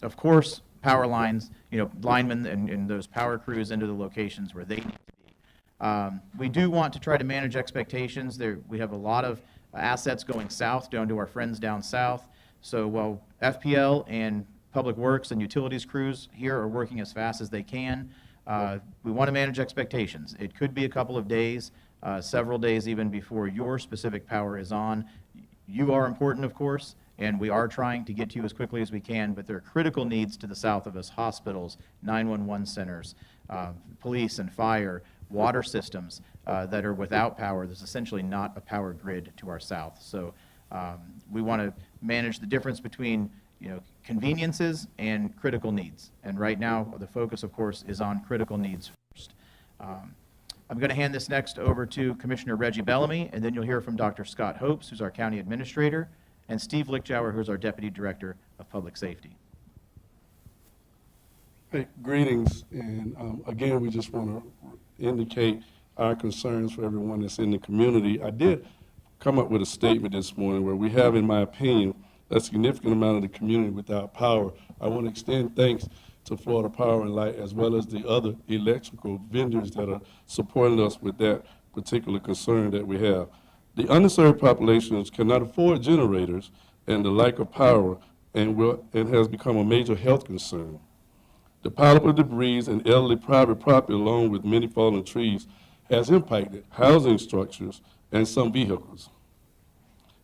Of course, power lines, linemen and those power crews into the locations where they need to be. We do want to try to manage expectations. We have a lot of assets going south, down to our friends down south. So while FPL and Public Works and utilities crews here are working as fast as they can, we want to manage expectations. It could be a couple of days, several days even before your specific power is on. You are important, of course, and we are trying to get to you as quickly as we can, but there are critical needs to the south of us: hospitals, 911 centers, police and fire, water systems that are without power. There's essentially not a power grid to our south. So we want to manage the difference between conveniences and critical needs. And right now, the focus, of course, is on critical needs first. I'm going to hand this next over to Commissioner Reggie Bellamy, and then you'll hear from Dr. Scott Hopes, who's our county administrator, and Steve Lichtauer, who's our deputy director of public safety. Hey, greetings, and again, we just want to indicate our concerns for everyone that's in the community. I did come up with a statement this morning where we have, in my opinion, a significant amount of the community without power. I want to extend thanks to Florida Power and Light, as well as the other electrical vendors that are supporting us with that particular concern that we have. The underserved populations cannot afford generators, and the lack of power and has become a major health concern. The pileup of debris and elderly private property, along with many fallen trees, has impacted housing structures and some vehicles.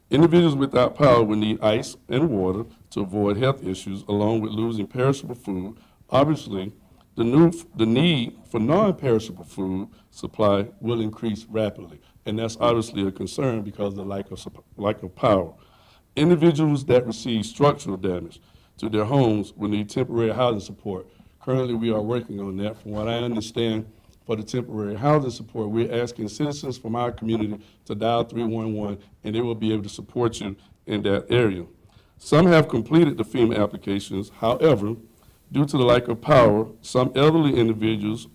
Individuals without power will need ice and water to avoid health issues, along with losing perishable food. Obviously, the need for non-perishable food supply will increase rapidly, and that's obviously a concern because of the lack of power. Individuals that receive structural damage to their homes will need temporary housing support. Currently, we are working on that. From what I understand, for the temporary housing support, we're asking citizens from our community to dial 311, and they will be able to support you in that area. Some have completed the FEMA applications. However, due to the lack of power, some elderly individuals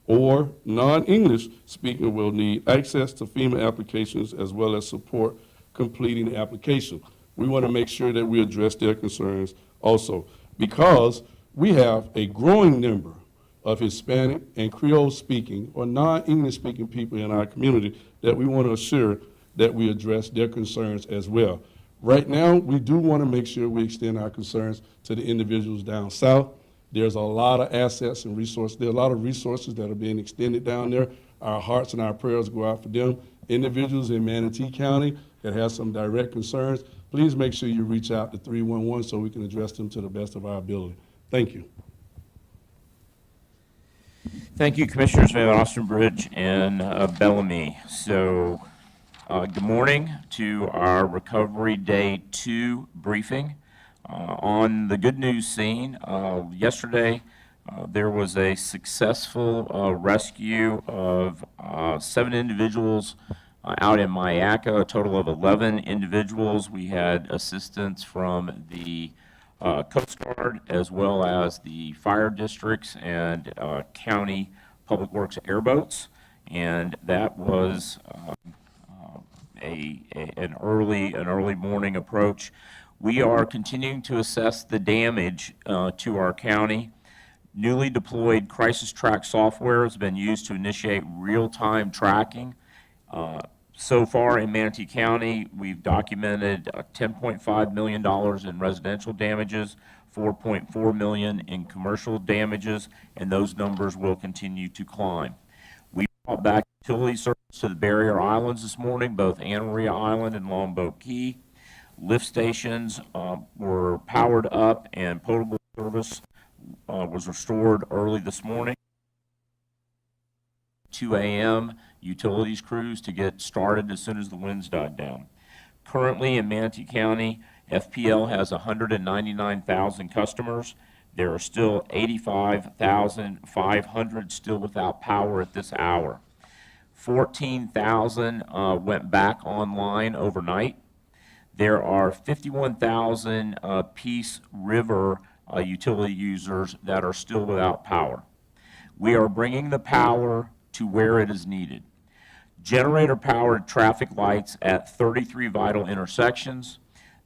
or non-English speaking will need access to FEMA applications as well as support completing the application. We want to make sure that we address their concerns also, because we have a growing number of Hispanic and Creole speaking or non-English speaking people in our community that we want to assure that we address their concerns as well. Right now, we do want to make sure we extend our concerns to the individuals down south. There's a lot of assets and resources. There are a lot of resources that are being extended down there. Our hearts and our prayers go out for them. Individuals in Manatee County that have some direct concerns, please make sure you reach out to 311 so we can address them to the best of our ability. Thank you. Thank you, Commissioners Van Ostenbridge and Bellamy. So, good morning to our Recovery Day 2 briefing. On the good news scene, yesterday there was a successful rescue of 7 individuals out in Mayaca, a total of 11 individuals. We had assistance from the Coast Guard as well as the fire districts and county public works airboats, and that was an early morning approach. We are continuing to assess the damage to our county. Newly deployed crisis track software has been used to initiate real-time tracking. So far in Manatee County, we've documented $10.5 million in residential damages, $4.4 million in commercial damages, and those numbers will continue to climb. We brought back utility service to the barrier islands this morning, both Anna Maria Island and Longboat Key. Lift stations were powered up, and potable service was restored early this morning. 2 a.m. utilities crews to get started as soon as the winds died down. Currently in Manatee County, FPL has 199,000 customers. There are still 85,500 still without power at this hour. 14,000 went back online overnight. There are 51,000 Peace River utility users that are still without power. We are bringing the power to where it is needed. Generator-powered traffic lights at 33 vital intersections.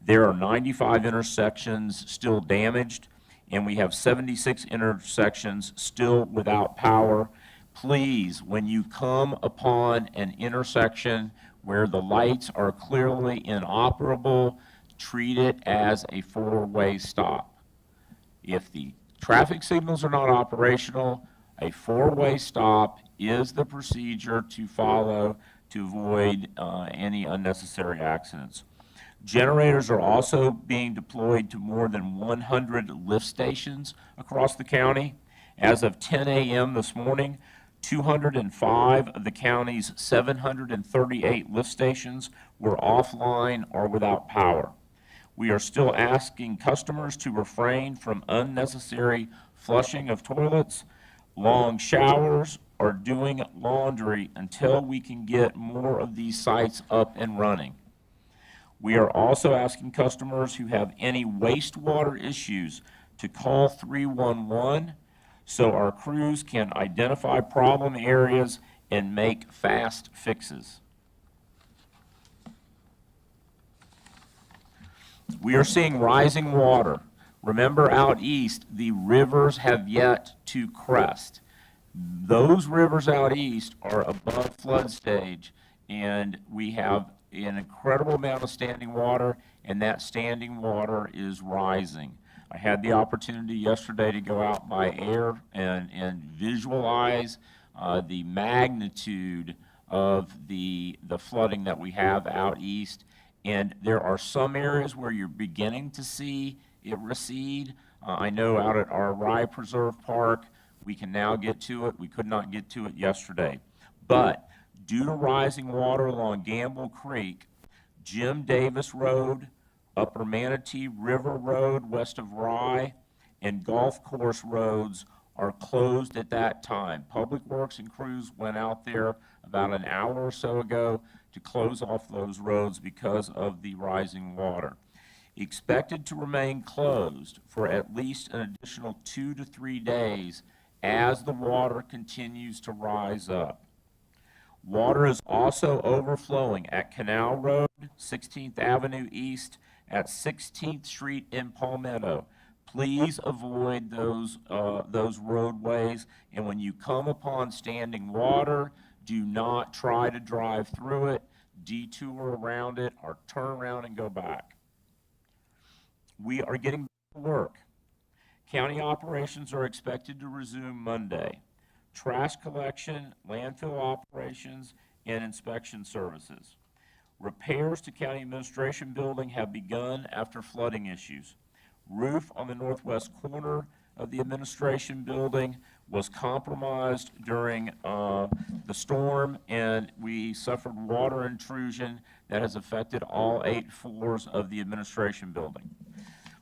There are 95 intersections still damaged, and we have 76 intersections still without power. Please, when you come upon an intersection where the lights are clearly inoperable, treat it as a four-way stop. If the traffic signals are not operational, a four-way stop is the procedure to follow to avoid any unnecessary accidents. Generators are also being deployed to more than 100 lift stations across the county. As of 10 a.m. this morning, 205 of the county's 738 lift stations were offline or without power. We are still asking customers to refrain from unnecessary flushing of toilets, long showers, or doing laundry until we can get more of these sites up and running. We are also asking customers who have any wastewater issues to call 311 so our crews can identify problem areas and make fast fixes. We are seeing rising water. Remember, out east, the rivers have yet to crest. Those rivers out east are above flood stage, and we have an incredible amount of standing water, and that standing water is rising. I had the opportunity yesterday to go out by air and visualize the magnitude of the flooding that we have out east. And there are some areas where you're beginning to see it recede. I know out at our Rye Preserve Park, we can now get to it. We could not get to it yesterday. But due to rising water along Gamble Creek, Jim Davis Road, Upper Manatee River Road west of Rye, and Golf Course roads are closed at that time. Public Works and crews went out there about an hour or so ago to close off those roads because of the rising water. Expected to remain closed for at least an additional 2 to 3 days as the water continues to rise up. Water is also overflowing at Canal Road, 16th Avenue East, at 16th Street in Palmetto. Please avoid those roadways, and when you come upon standing water, do not try to drive through it, detour around it, or turn around and go back. We are getting back to work. County operations are expected to resume Monday. Trash collection, landfill operations, and inspection services. Repairs to County Administration Building have begun after flooding issues. Roof on the northwest corner of the Administration Building was compromised during the storm, and we suffered water intrusion that has affected all 8 floors of the Administration Building.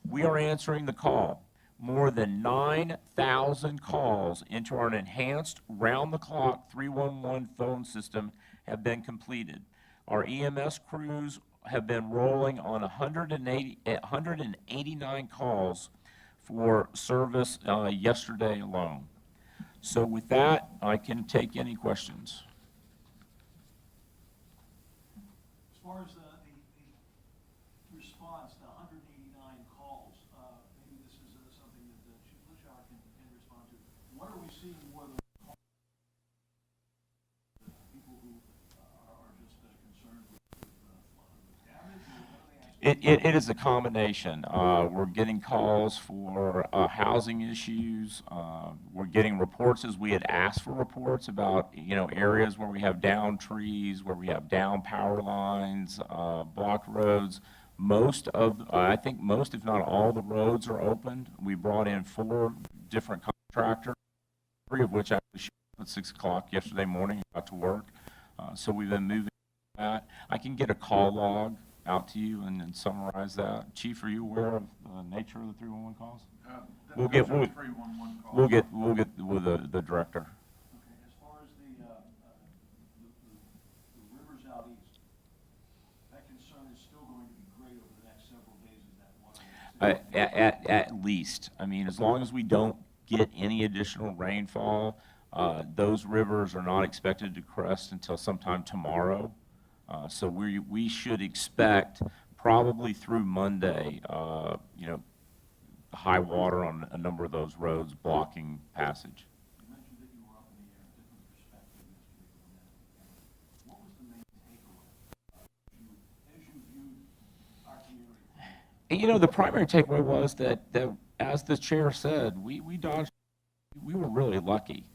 We are answering the call. More than 9,000 calls into our enhanced round-the-clock 311 phone system have been completed. Our EMS crews have been rolling on 189 calls for service yesterday alone. So with that, I can take any questions. As far as the response to 189 calls, maybe this is something that Chief Lishock can respond to. What are we seeing more than calls? People who are just concerned with damage, or what are they actually? It is a combination. We're getting calls for housing issues. We're getting reports, as we had asked for reports about, areas where we have down trees, where we have down power lines, blocked roads. I think most, if not all, the roads are opened. We brought in 4 different contractors, 3 of which actually showed up at 6 o'clock yesterday morning and got to work. So we've been moving that. I can get a call log out to you and summarize that. Chief, are you aware of the nature of the 311 calls? We'll get with the director. Okay, as far as the rivers out east, that concern is still going to be great over the next several days, is that water? At least. I mean, as long as we don't get any additional rainfall, those rivers are not expected to crest until sometime tomorrow. So we should expect probably through Monday, high water on a number of those roads blocking passage. You mentioned that you were up in the air, different perspective yesterday from that. What was the main takeaway as you viewed our community? And, you know, the primary takeaway was that as the chair said, we dodged. We were really lucky.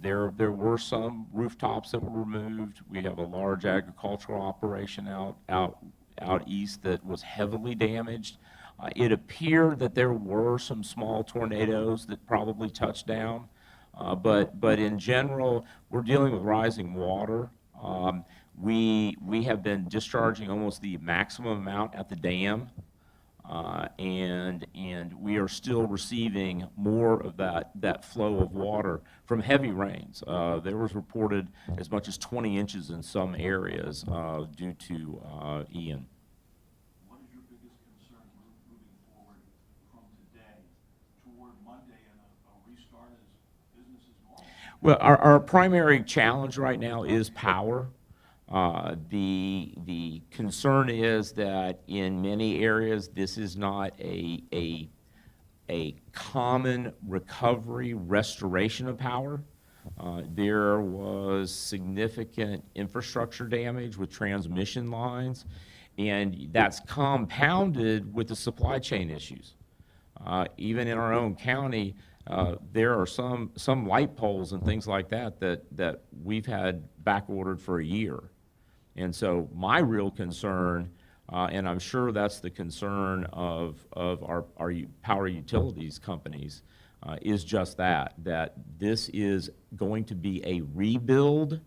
There were some rooftops that were removed. We have a large agricultural operation out east that was heavily damaged. It appeared that there were some small tornadoes that probably touched down, but in general, we're dealing with rising water. We have been discharging almost the maximum amount at the dam. And we are still receiving more of that flow of water from heavy rains. There was reported as much as 20 inches in some areas due to Ian. What is your biggest concern moving forward from today toward Monday and a restart as business as normal? Well, our primary challenge right now is power. The concern is that in many areas, this is not a common recovery restoration of power. There was significant infrastructure damage with transmission lines, and that's compounded with the supply chain issues. Even in our own county, there are some light poles and things like that we've had back ordered for a year. And so my real concern, and I'm sure that's the concern of our power utilities companies, is just that this is going to be a rebuild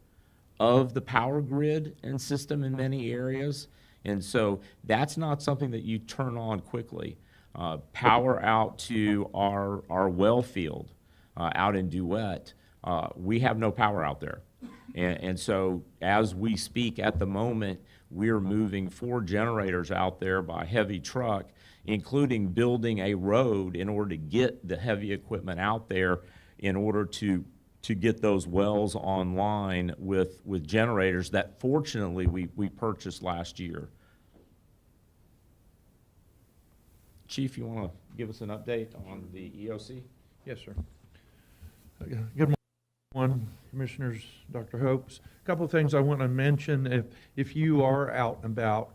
of the power grid and system in many areas. And so that's not something that you turn on quickly. Power out to our well field out in Duet, we have no power out there. And so as we speak at the moment, we're moving 4 generators out there by heavy truck, including building a road in order to get the heavy equipment out there in order to get those wells online with generators that fortunately we purchased last year. Chief, you want to give us an update on the EOC? Yes, sir. Good morning, Commissioners, Dr. Hopes. A couple of things I want to mention. If you are out and about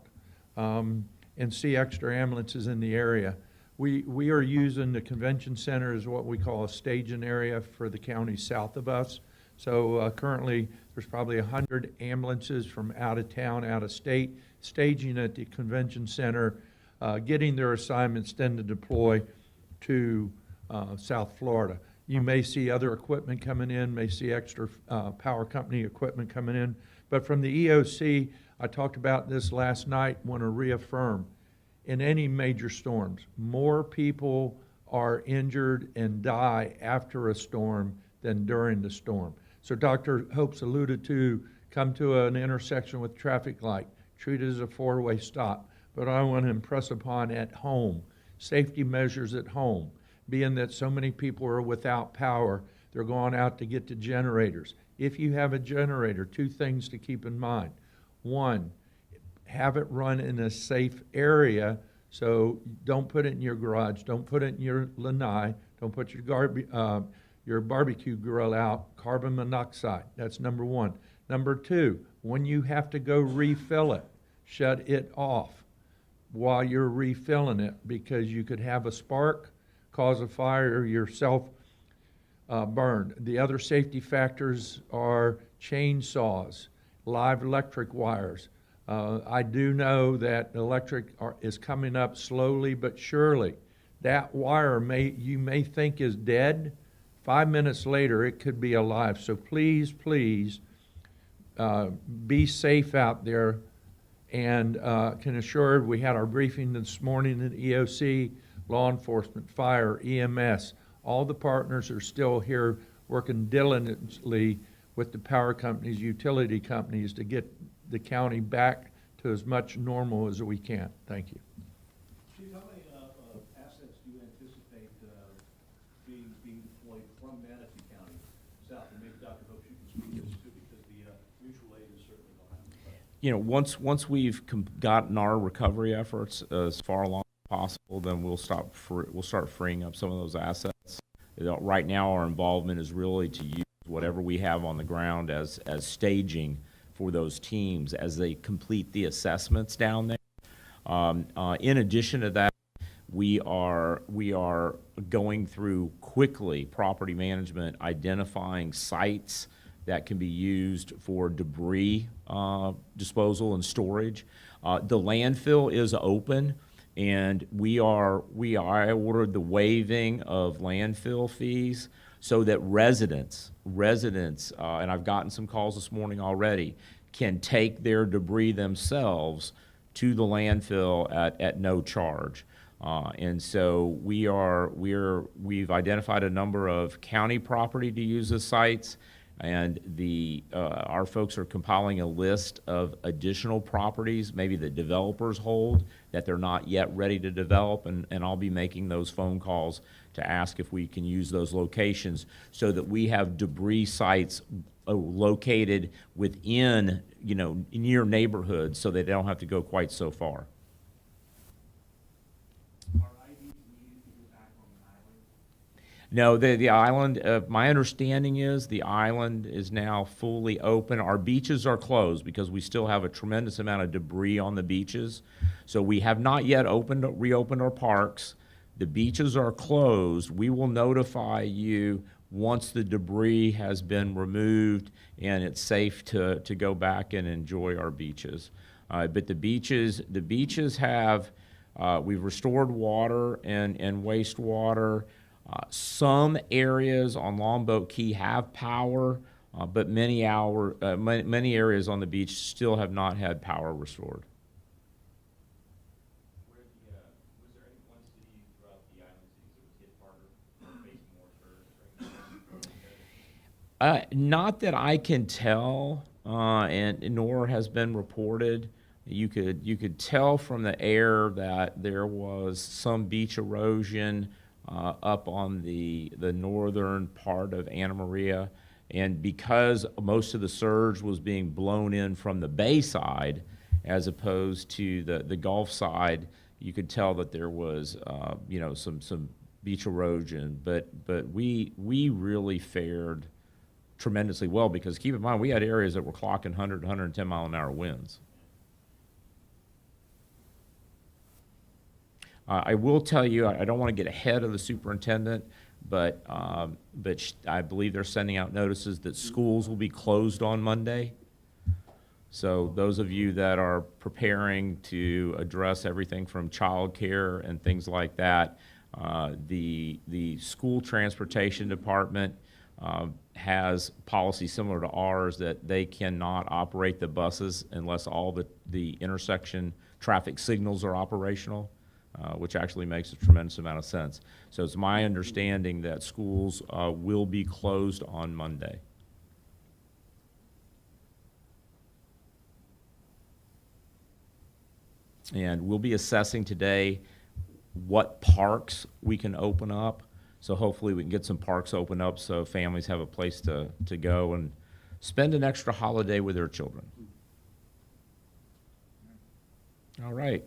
and see extra ambulances in the area, we are using the convention center as what we call a staging area for the county south of us. So currently, there's probably 100 ambulances from out of town, out of state, staging at the convention center, getting their assignments then to deploy to South Florida. You may see other equipment coming in, may see extra power company equipment coming in. But from the EOC, I talked about this last night, want to reaffirm, in any major storms, more people are injured and die after a storm than during the storm. So Dr. Hopes alluded to, come to an intersection with traffic light, treat it as a 4-way stop. But I want to impress upon at home, safety measures at home. Being that so many people are without power, they're going out to get the generators. If you have a generator, 2 things to keep in mind. 1, have it run in a safe area, so don't put it in your garage, don't put it in your lanai, don't put your barbecue grill out, carbon monoxide. That's number 1. Number 2, when you have to go refill it, shut it off while you're refilling it, because you could have a spark, cause a fire, yourself burned. The other safety factors are chainsaws, live electric wires. I do know that electric is coming up slowly but surely. That wire you may think is dead. 5 minutes later, it could be alive. So please, please be safe out there. And can assure, we had our briefing this morning at EOC, law enforcement, fire, EMS. All the partners are still here working diligently with the power companies, utility companies to get the county back to as much normal as we can. Thank you. Chief, how many assets do you anticipate being deployed from Manatee County south? And maybe Dr. Hopes, you can speak to this too, because the mutual aid is certainly going to have to play. You know, once we've gotten our recovery efforts as far along as possible, then we'll start freeing up some of those assets. Right now, our involvement is really to use whatever we have on the ground as staging for those teams as they complete the assessments down there. In addition to that, we are going through quickly property management, identifying sites that can be used for debris disposal and storage. The landfill is open, and I ordered the waiving of landfill fees so that residents, and I've gotten some calls this morning already, can take their debris themselves to the landfill at no charge. And so we've identified a number of county property to use as sites, and our folks are compiling a list of additional properties, maybe the developers hold, that they're not yet ready to develop, and I'll be making those phone calls to ask if we can use those locations so that we have debris sites located within, near neighborhoods so they don't have to go quite so far. No, the island, my understanding is the island is now fully open. Our beaches are closed because we still have a tremendous amount of debris on the beaches. So we have not yet reopened our parks. The beaches are closed. We will notify you once the debris has been removed and it's safe to go back and enjoy our beaches. But the beaches have, we've restored water and wastewater. Some areas on Longboat Key have power, but many areas on the beach still have not had power restored. Was there any one city throughout the island cities that was hit harder or faced more surge? Not that I can tell, and nor has been reported. You could tell from the air that there was some beach erosion up on the northern part of Anna Maria, and because most of the surge was being blown in from the bay side as opposed to the Gulf side, you could tell that there was some beach erosion. But we really fared tremendously well, because keep in mind we had areas that were clocking 100, 110 mile an hour winds. I will tell you, I don't want to get ahead of the superintendent, but I believe they're sending out notices that schools will be closed on Monday. So those of you that are preparing to address everything from childcare and things like that, the school transportation department has policy similar to ours that they cannot operate the buses unless all the intersection traffic signals are operational. Which actually makes a tremendous amount of sense. So it's my understanding that schools will be closed on Monday. And we'll be assessing today what parks we can open up. So hopefully we can get some parks open up so families have a place to go and spend an extra holiday with their children. All right.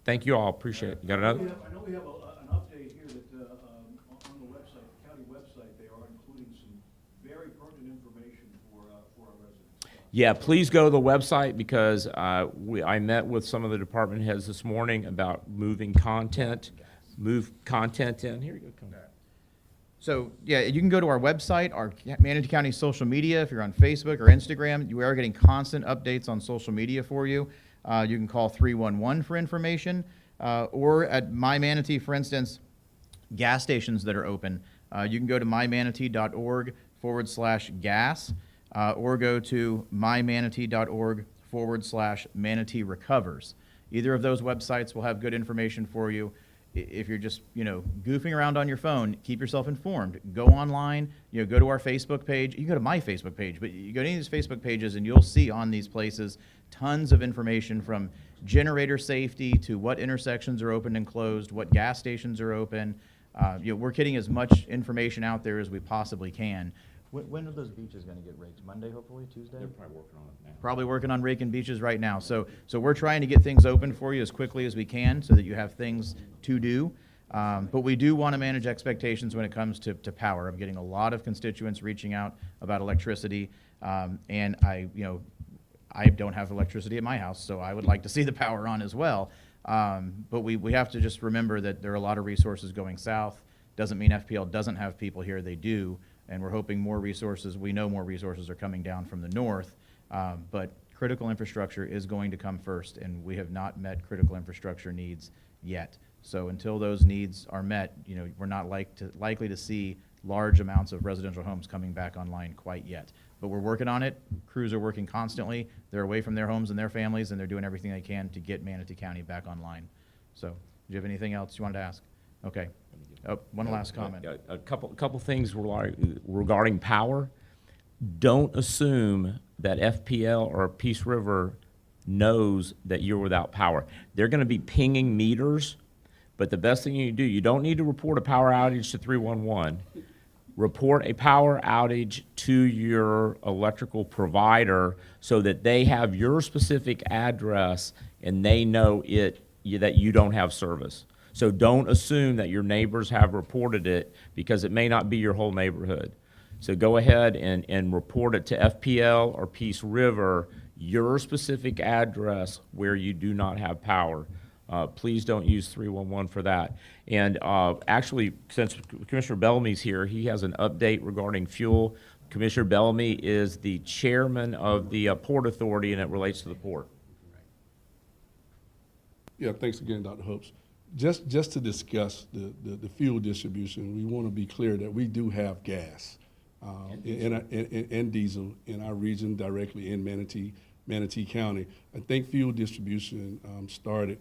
Thank you all. Appreciate it. You got another? I know we have an update here that on the website, the county website, they are including some very pertinent information for our residents. Yeah, please go to the website, because I met with some of the department heads this morning about moving content. Move content in. Here you go. Come. So, yeah, you can go to our website, our Manatee County social media. If you're on Facebook or Instagram, we are getting constant updates on social media for you. You can call 311 for information, or at My Manatee, for instance, gas stations that are open. You can go to mymanatee.org/gas, or go to mymanatee.org/manatee recovers. Either of those websites will have good information for you. If you're just, goofing around on your phone, keep yourself informed. Go online, go to our Facebook page. You can go to my Facebook page, but you go to any of these Facebook pages and you'll see on these places tons of information, from generator safety to what intersections are open and closed, what gas stations are open. We're getting as much information out there as we possibly can. When are those beaches gonna get raked? Monday, hopefully, Tuesday? They're probably working on it now. Probably working on raking beaches right now. So we're trying to get things open for you as quickly as we can so that you have things to do. But we do want to manage expectations when it comes to power. I'm getting a lot of constituents reaching out about electricity. And I don't have electricity at my house, so I would like to see the power on as well. But we have to just remember that there are a lot of resources going south. Doesn't mean FPL doesn't have people here, they do. And we're hoping more resources, we know more resources are coming down from the north. But critical infrastructure is going to come first, and we have not met critical infrastructure needs yet. So until those needs are met, we're not likely to see large amounts of residential homes coming back online quite yet. But we're working on it. Crews are working constantly. They're away from their homes and their families, and they're doing everything they can to get Manatee County back online. So, do you have anything else you wanted to ask? Okay. Oh, one last comment. A couple things regarding power. Don't assume that FPL or Peace River knows that you're without power. They're going to be pinging meters, but the best thing you do, you don't need to report a power outage to 311. Report a power outage to your electrical provider so that they have your specific address and they know that you don't have service. So don't assume that your neighbors have reported it because it may not be your whole neighborhood. So go ahead and report it to FPL or Peace River, your specific address where you do not have power. Please don't use 311 for that. And actually, since Commissioner Bellamy's here, he has an update regarding fuel. Commissioner Bellamy is the chairman of the Port Authority, and it relates to the port. Yeah, thanks again, Dr. Hopes. Just to discuss the fuel distribution, we want to be clear that we do have gas and diesel in our region directly in Manatee County. I think fuel distribution started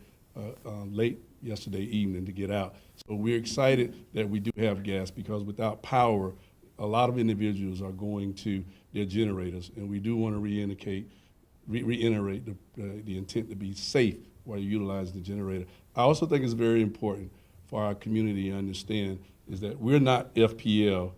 late yesterday evening to get out. So we're excited that we do have gas because without power, a lot of individuals are going to their generators, and we do want to reiterate the intent to be safe while you're utilizing the generator. I also think it's very important for our community to understand is that we're not FPL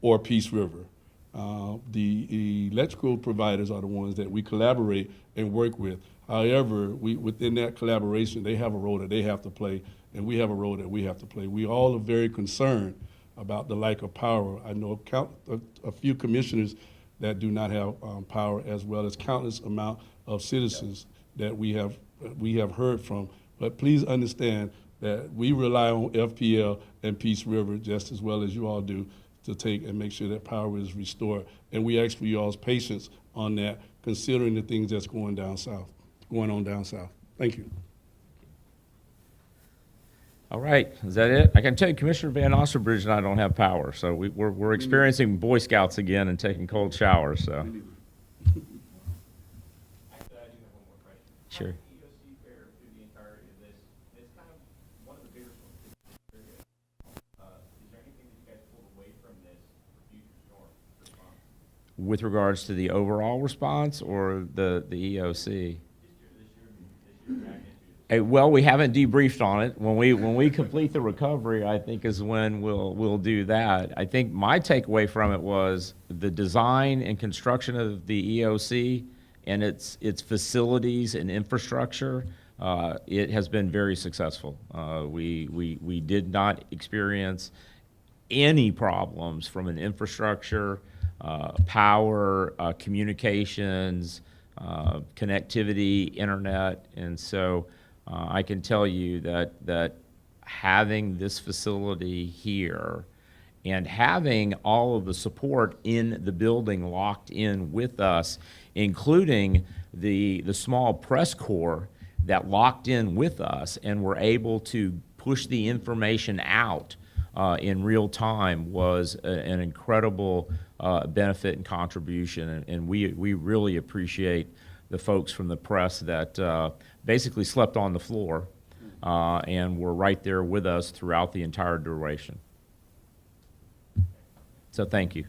or Peace River. The electrical providers are the ones that we collaborate and work with. However, within that collaboration, they have a role that they have to play, and we have a role that we have to play. We all are very concerned about the lack of power. I know a few commissioners that do not have power, as well as countless amount of citizens that we have heard from. But please understand that we rely on FPL and Peace River just as well as you all do to take and make sure that power is restored. And we ask for you all's patience on that, considering the things that's going on down south. Thank you. All right, is that it? I can tell you Commissioner Van Osterbridge and I don't have power, so we're experiencing Boy Scouts again and taking cold showers, so. Actually, I do have one more question. Sure. EOC fair through the entirety of this, it's kind of one of the bigger ones. Is there anything that you guys pulled away from this for future storm response? With regards to the overall response or the EOC? This year magnitude. Well, we haven't debriefed on it. When we complete the recovery, I think is when we'll do that. I think my takeaway from it was the design and construction of the EOC and its facilities and infrastructure. It has been very successful. We did not experience any problems from an infrastructure, power, communications, connectivity, internet, and so. I can tell you that having this facility here and having all of the support in the building locked in with us, including the small press corps that locked in with us and were able to push the information out in real time was an incredible benefit and contribution, and we really appreciate the folks from the press that basically slept on the floor and were right there with us throughout the entire duration. So thank you.